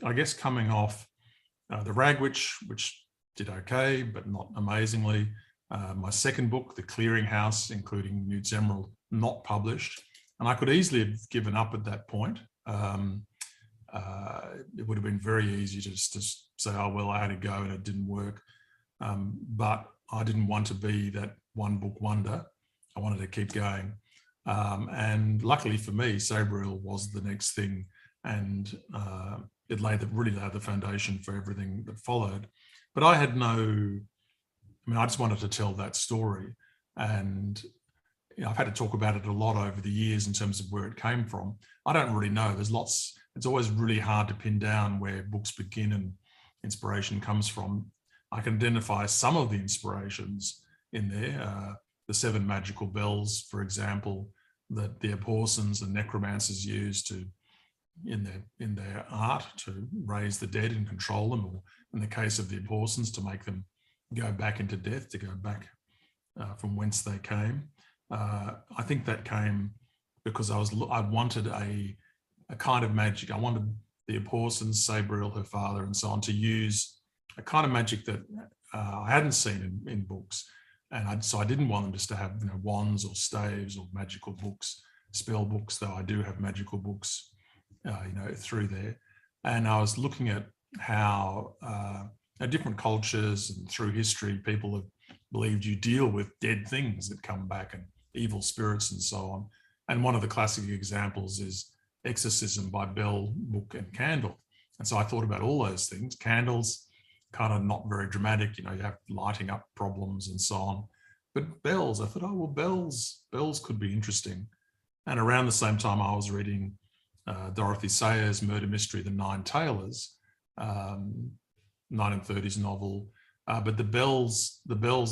I guess coming off The Rag Witch, which did okay, but not amazingly. My second book, The Clearinghouse, including Newt's Emerald, not published. And I could easily have given up at that point. It would have been very easy to say, oh, well, I had a go and it didn't work. But I didn't want to be that one book wonder. I wanted to keep going. And luckily for me, Sabriel was the next thing. And it really laid the foundation for everything that followed. But I had I just wanted to tell that story. And I've had to talk about it a lot over the years in terms of where it came from. I don't really know. It's always really hard to pin down where books begin and inspiration comes from. I can identify some of the inspirations in there. The 7 magical bells, for example, that the Opossums and necromancers use in their art to raise the dead and control them, or in the case of the Opossums, to make them go back into death, to go back from whence they came. I think that came because I wanted a kind of magic. I wanted the Opossums, Sabriel, her father, and so on, to use a kind of magic that I hadn't seen in books. And so I didn't want them just to have wands or staves or magical books, spell books, though I do have magical books through there. And I was looking at how different cultures and through history, people have believed you deal with dead things that come back and evil spirits and so on. And one of the classic examples is Exorcism by Bell, Book and Candle. And so I thought about all those things. Candles, kind of not very dramatic, you have lighting up problems and so on. But bells, I thought, oh, well, bells could be interesting. And around the same time, I was reading Dorothy Sayers' murder mystery, The Nine Tailors, 1930s novel. But the bells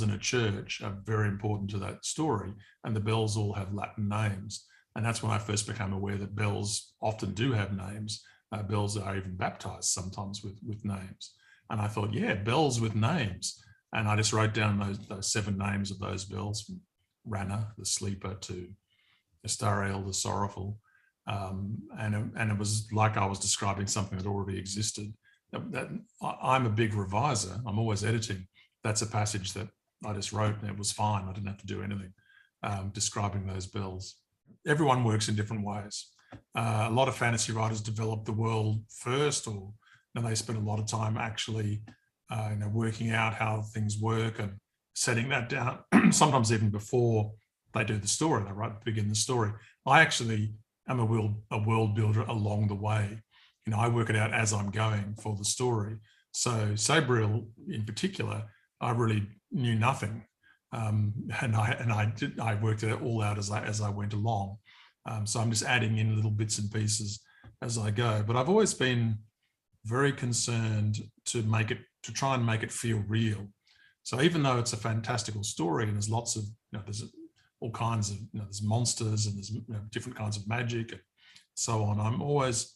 in a church are very important to that story. And the bells all have Latin names. And that's when I first became aware that bells often do have names. Bells are even baptized sometimes with names. And I thought, yeah, bells with names. And I just wrote down those 7 names of those bells, from Rana, the sleeper, to Astariel, the sorrowful. And it was like I was describing something that already existed. I'm a big reviser. I'm always editing. That's a passage that I just wrote and it was fine. I didn't have to do anything describing those bells. Everyone works in different ways. A lot of fantasy writers develop the world first, or they spend a lot of time actually working out how things work and setting that down, sometimes even before they do the story. They begin the story. I actually am a world builder along the way. I work it out as I'm going for the story. So Sabriel in particular, I really knew nothing. And I worked it all out as I went along. So I'm just adding in little bits and pieces as I go. But I've always been very concerned to try and make it feel real. So even though it's a fantastical story and there's lots of, there's all kinds of, there's monsters and there's different kinds of magic and so on, I'm always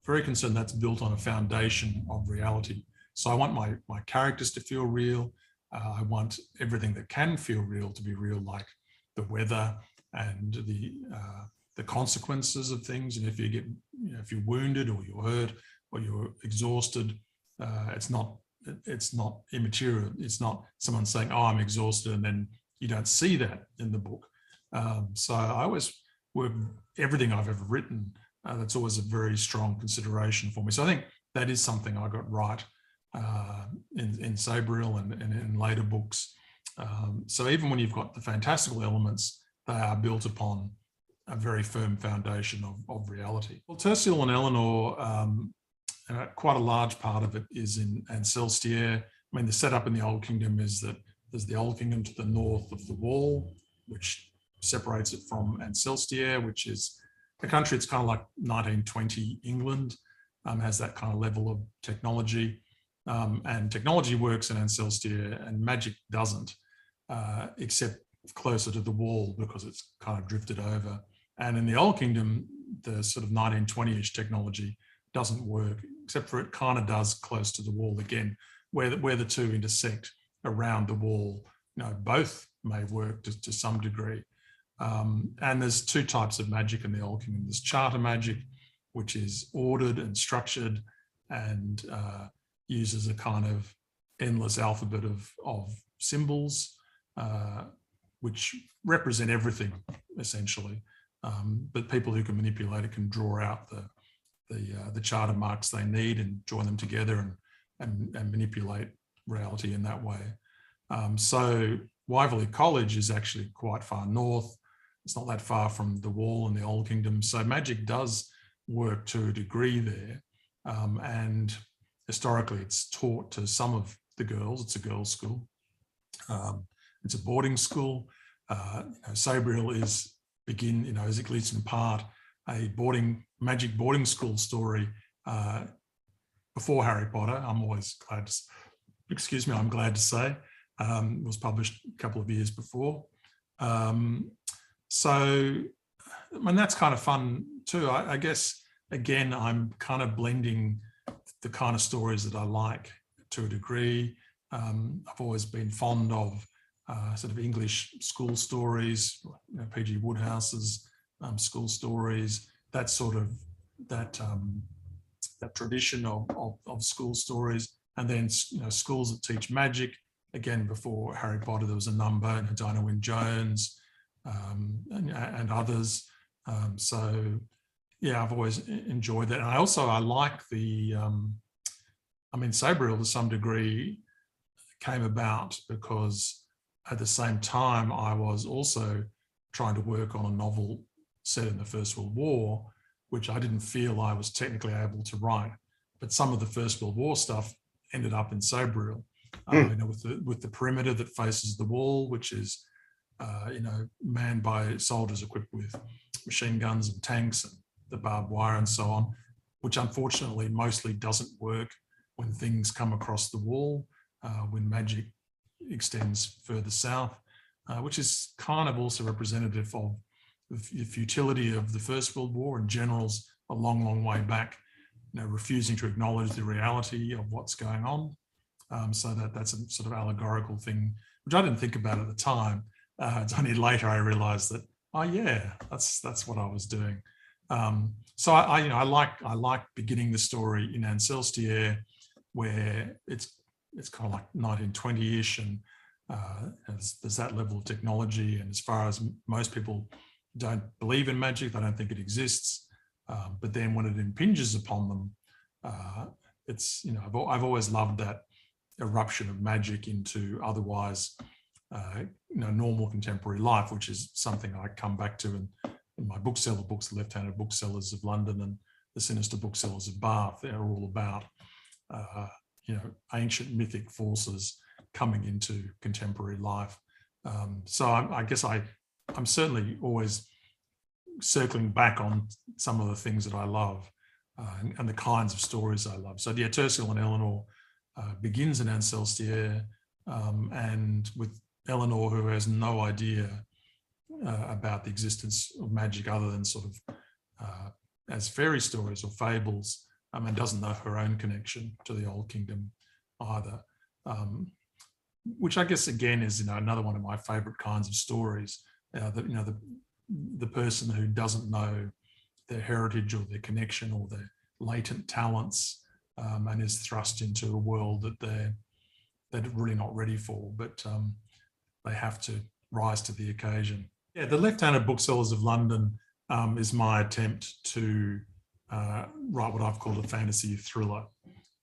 very concerned that's built on a foundation of reality. So I want my characters to feel real. I want everything that can feel real to be real, like the weather and the consequences of things. And if you get, if you're wounded or you're hurt or you're exhausted, it's not immaterial. It's not someone saying, "Oh, I'm exhausted," and then you don't see that in the book. So I always work everything I've ever written. That's always a very strong consideration for me. So I think that is something I got right in Sabriel and in later books. So even when you've got the fantastical elements, they are built upon a very firm foundation of reality. Well, Tertial and Eleanor, quite a large part of it is in Ancellstiere. I mean, the setup in the Old Kingdom is that there's the Old Kingdom to the north of the wall, which separates it from Ancellstiere, which is a country. It's kind of like 1920 England, has that kind of level of technology. And technology works in Ancellstiere and magic doesn't, except closer to the wall because it's kind of drifted over. And in the Old Kingdom, the sort of 1920-ish technology doesn't work, except for it kind of does close to the wall again, where the two intersect around the wall. Both may work to some degree. And there's 2 types of magic in the Old Kingdom. There's charter magic, which is ordered and structured and uses a kind of endless alphabet of symbols, which represent everything essentially. But people who can manipulate it can draw out the charter marks they need and join them together and manipulate reality in that way. So Waverley College is actually quite far north. It's not that far from the Wall and the Old Kingdom. So magic does work to a degree there. And historically, it's taught to some of the girls. It's a girls' school. It's a boarding school. Sabriel is at least in part, a magic boarding school story before Harry Potter. I'm glad to say. It was published a couple of years before. So that's kind of fun too. I guess, again, I'm kind of blending the kind of stories that I like to a degree. I've always been fond of sort of English school stories, P.G. Woodhouse's school stories, that tradition of school stories, and then schools that teach magic. Again, before Harry Potter, there was a number, Dinah Wynne Jones, and others. So yeah, I've always enjoyed that. And I like Sabriel to some degree came about because at the same time I was also trying to work on a novel set in the First World War, which I didn't feel I was technically able to write. But some of the First World War stuff ended up in Sabriel, with the perimeter that faces the wall, which is manned by soldiers equipped with machine guns and tanks and the barbed wire and so on, which unfortunately mostly doesn't work when things come across the wall, when magic extends further south, which is kind of also representative of the futility of the First World War and generals a long, long way back, refusing to acknowledge the reality of what's going on. So that's a sort of allegorical thing, which I didn't think about at the time. It's only later I realised that, oh yeah, that's what I was doing. So I like beginning the story in Ancel, where it's kind of like 1920-ish, and there's that level of technology. And as far as most people don't believe in magic, they don't think it exists. But then when it impinges upon them, it's I've always loved that eruption of magic into otherwise normal contemporary life, which is something I come back to in my Bookseller books, The Left-Handed Booksellers of London and The Sinister Booksellers of Bath. They're all about ancient mythic forces coming into contemporary life. So I guess I'm certainly always circling back on some of the things that I love and the kinds of stories I love. So yeah, Tertial and Eleanor begins in Ancel, and with Eleanor, who has no idea about the existence of magic other than sort of as fairy stories or fables, and doesn't know her own connection to the Old Kingdom either. Which I guess again is another one of my favourite kinds of stories. The person who doesn't know their heritage or their connection or their latent talents, and is thrust into a world that they're really not ready for, but they have to rise to the occasion. Yeah, The Left-Handed Booksellers of London is my attempt to write what I've called a fantasy thriller.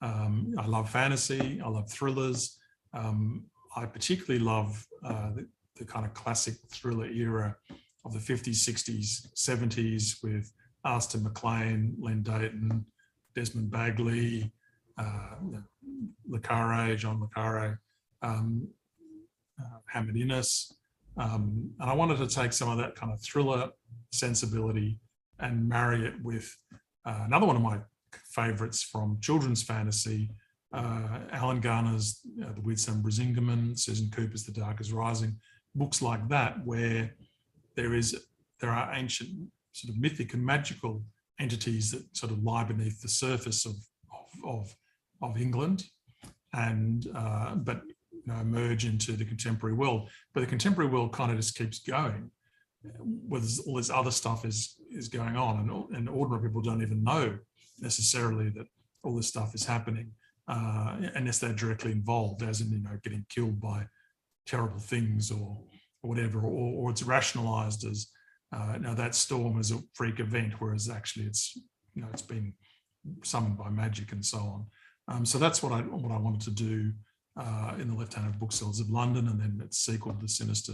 I love fantasy, I love thrillers. I particularly love the kind of classic thriller era of the 50s, 60s, 70s with Aston MacLean, Len Deighton, Desmond Bagley, John Le Carre, Hamid Innes. And I wanted to take some of that kind of thriller sensibility and marry it with another one of my favourites from children's fantasy, Alan Garner's The Weird Son Brisingamen, Susan Cooper's The Dark is Rising, books like that, where there are ancient sort of mythic and magical entities that sort of lie beneath the surface of England, and but emerge into the contemporary world. But the contemporary world kind of just keeps going, where all this other stuff is going on, and ordinary people don't even know necessarily that all this stuff is happening, unless they're directly involved, as in, getting killed by terrible things or whatever, or it's rationalized as, now that storm is a freak event, whereas actually it's been summoned by magic and so on. So that's what I wanted to do in the Left-Handed Booksellers of London, and then its sequel, The Sinister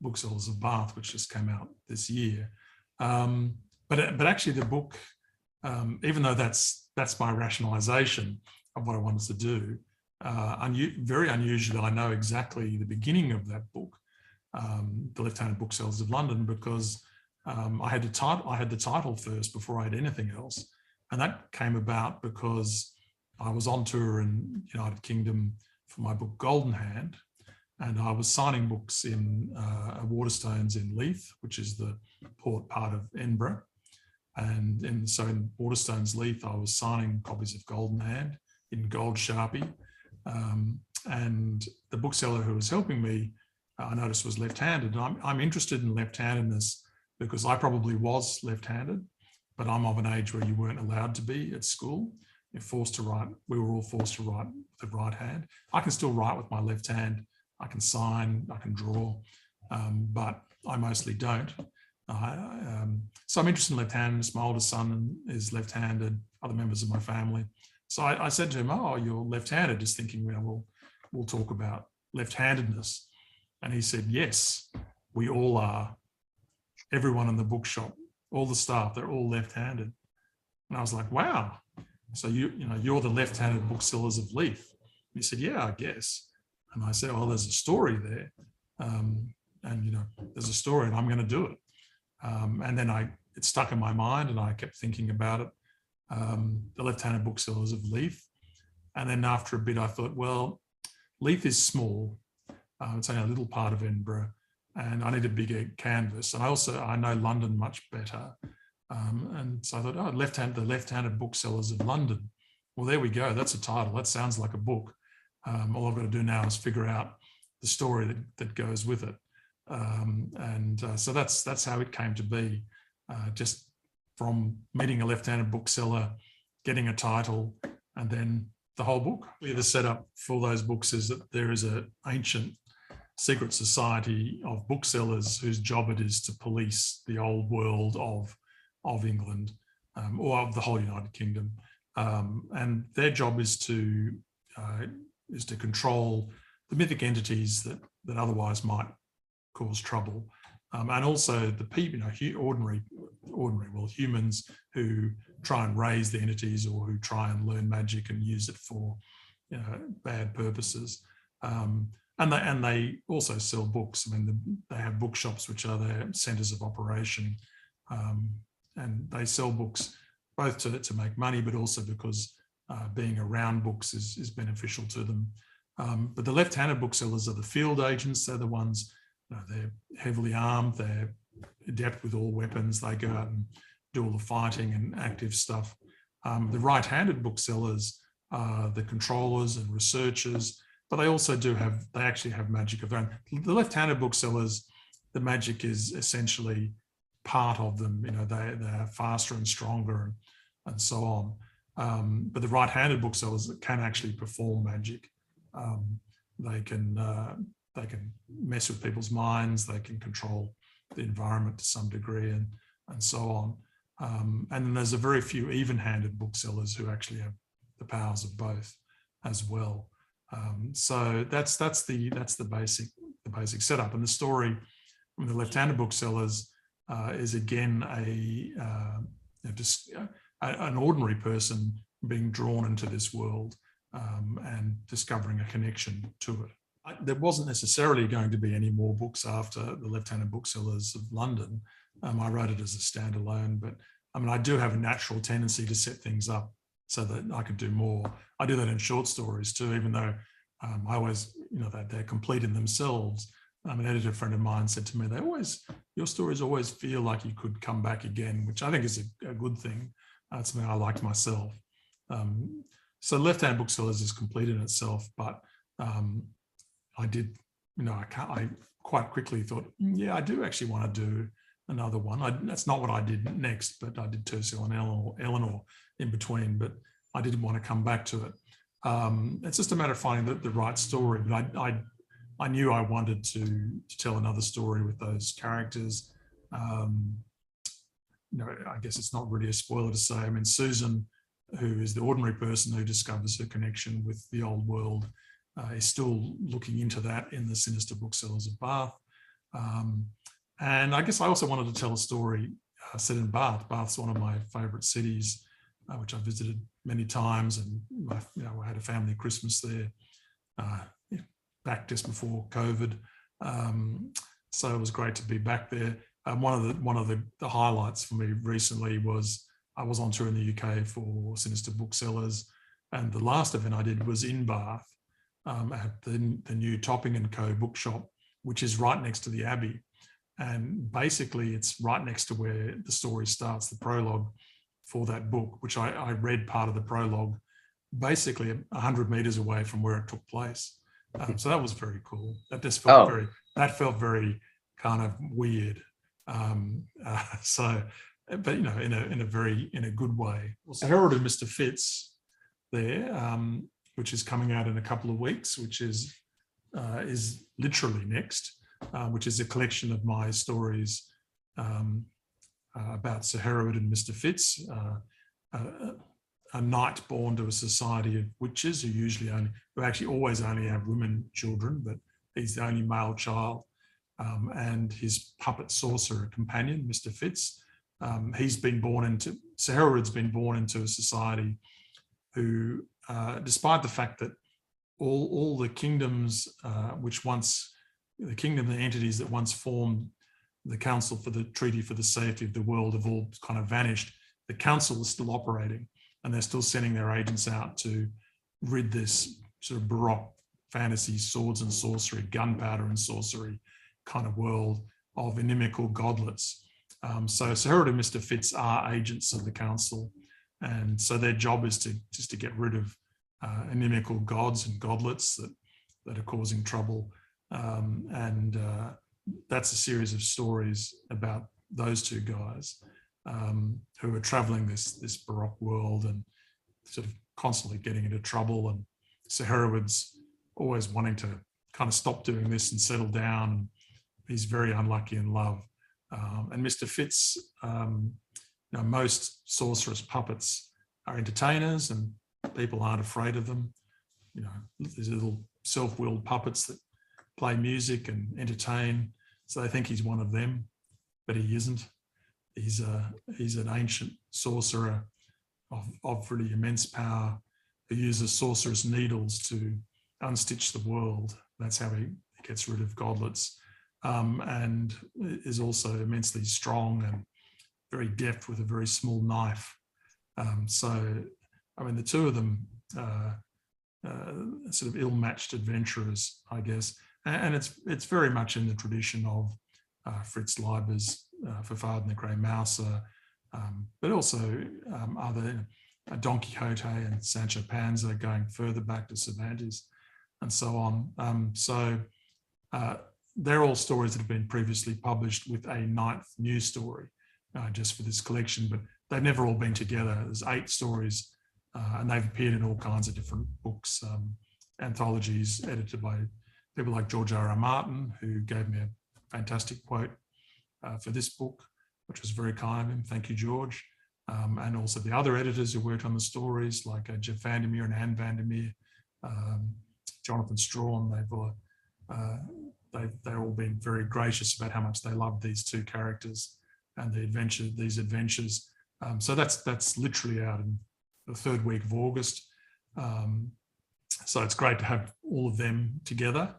Booksellers of Bath, which just came out this year. But actually the book, even though that's my rationalization of what I wanted to do, very unusually, I know exactly the beginning of that book, The Left-Handed Booksellers of London, because I had the title first before I had anything else. And that came about because I was on tour in the United Kingdom for my book Golden Hand, and I was signing books in Waterstones in Leith, which is the port part of Edinburgh. And so in Waterstones Leith, I was signing copies of Golden Hand in gold Sharpie. And the bookseller who was helping me, I noticed, was left-handed. And I'm interested in left-handedness because I probably was left-handed, but I'm of an age where you weren't allowed to be at school. You're forced to write. We were all forced to write with the right hand. I can still write with my left hand. I can sign, I can draw, but I mostly don't. So I'm interested in left-handedness. My oldest son is left-handed, other members of my family. So I said to him, "Oh, you're left-handed," just thinking, we'll talk about left-handedness. And he said, "Yes, we all are. Everyone in the bookshop, all the staff, they're all left-handed." And I was like, "Wow. So you're the Left-Handed Booksellers of Leith." He said, "Yeah, I guess." And I said, "Well, there's a story there, and there's a story, and I'm going to do it." And then it stuck in my mind, and I kept thinking about it. The Left-Handed Booksellers of Leith, and then after a bit, I thought, well, Leith is small. It's only a little part of Edinburgh, and I need a bigger canvas. And I know London much better. And so I thought, the Left-Handed Booksellers of London. Well, there we go. That's a title. That sounds like a book. All I've got to do now is figure out the story that goes with it. So that's how it came to be, just from meeting a left-handed bookseller, getting a title, and then the whole book. The setup for those books is that there is an ancient secret society of booksellers whose job it is to police the old world of England, or of the whole United Kingdom, and their job is to control the mythic entities that otherwise might cause trouble, and also the people, ordinary humans who try and raise the entities or who try and learn magic and use it for bad purposes. And they also sell books. I mean, they have bookshops which are their centres of operation. And they sell books both to make money, but also because being around books is beneficial to them. But the left-handed booksellers are the field agents. They're the ones, they're heavily armed, they're adept with all weapons. They go out and do all the fighting and active stuff. The right-handed booksellers are the controllers and researchers, but they also actually have magic of their own. The left-handed booksellers, the magic is essentially part of them. They're faster and stronger and so on. But the right-handed booksellers can actually perform magic. They can mess with people's minds. They can control the environment to some degree and so on. And then there's a very few even-handed booksellers who actually have the powers of both as well. So that's the basic setup. And the story from the left-handed booksellers is again an ordinary person being drawn into this world and discovering a connection to it. There wasn't necessarily going to be any more books after the Left-Handed Booksellers of London. I wrote it as a standalone, but I do have a natural tendency to set things up so that I could do more. I do that in short stories too, even though I always, that they're complete in themselves. An editor friend of mine said to me, your stories always feel like you could come back again, which I think is a good thing. It's something I liked myself. So Left-Handed Booksellers is complete in itself, but I did, I quite quickly thought, I do actually want to do another one. That's not what I did next, but I did Tercel and Eleanor in between. But I didn't want to come back to it. It's just a matter of finding the right story. But I knew I wanted to tell another story with those characters. I guess it's not really a spoiler to say. I mean, Susan, who is the ordinary person who discovers her connection with the old world, is still looking into that in the Sinister Booksellers of Bath. And I guess I also wanted to tell a story set in Bath. Bath's one of my favourite cities, which I visited many times, and I had a family Christmas there back just before COVID. So it was great to be back there. One of the highlights for me recently was I was on tour in the UK for Sinister Booksellers, and the last event I did was in Bath at the new Topping & Co bookshop, which is right next to the Abbey. And basically it's right next to where the story starts, the prologue for that book, which I read part of the prologue basically 100 metres away from where it took place. So that was very cool. That just felt felt very kind of weird. But in a good way. Saharoud and Mr. Fitz there, which is coming out in a couple of weeks, which is literally next, which is a collection of my stories about Saharoud and Mr. Fitz, a knight born to a society of witches who actually always only have women children, but he's the only male child, and his puppet sorcerer companion, Mr. Fitz. Saharoud's been born into a society who, despite the fact that all the kingdoms the entities that once formed the Council for the Treaty for the Safety of the World have all kind of vanished, the Council is still operating, and they're still sending their agents out to rid this sort of Baroque fantasy, swords and sorcery, gunpowder and sorcery kind of world of inimical godlets. So Saharoud and Mr. Fitz are agents of the Council, and so their job is to get rid of inimical gods and godlets that are causing trouble. That's a series of stories about those two guys who are travelling this Baroque world and sort of constantly getting into trouble. And Saharoud's always wanting to kind of stop doing this and settle down. He's very unlucky in love. And Mr. Fitz, most sorceress puppets are entertainers and people aren't afraid of them. These little self-willed puppets that play music and entertain. So they think he's one of them, but he isn't. He's an ancient sorcerer of really immense power who uses sorcerer's needles to unstitch the world. That's how he gets rid of godlets. And is also immensely strong and very deft with a very small knife. The two of them sort of ill-matched adventurers, I guess. And it's very much in the tradition of Fritz Leiber's Fafard and the Grey Mouser, but also other Don Quixote and Sancho Panza going further back to Cervantes and so on. They're all stories that have been previously published with a 9th news story just for this collection, but they've never all been together. There's 8 stories and they've appeared in all kinds of different books, anthologies edited by people like George R.R. Martin, who gave me a fantastic quote for this book, which was very kind of him. Thank you, George. And also the other editors who worked on the stories, like Jeff Vandermeer and Anne Vandermeer, Jonathan Strawn. They've all been very gracious about how much they loved these two characters and these adventures. So that's literally out in the 3rd week of August. So it's great to have all of them together,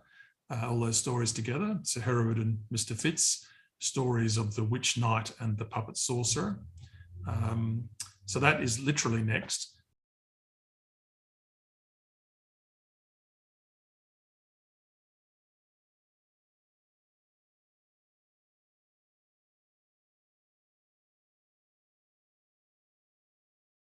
all those stories together. Saharoud and Mr. Fitz, stories of the Witch Knight and the Puppet Sorcerer. So that is literally next.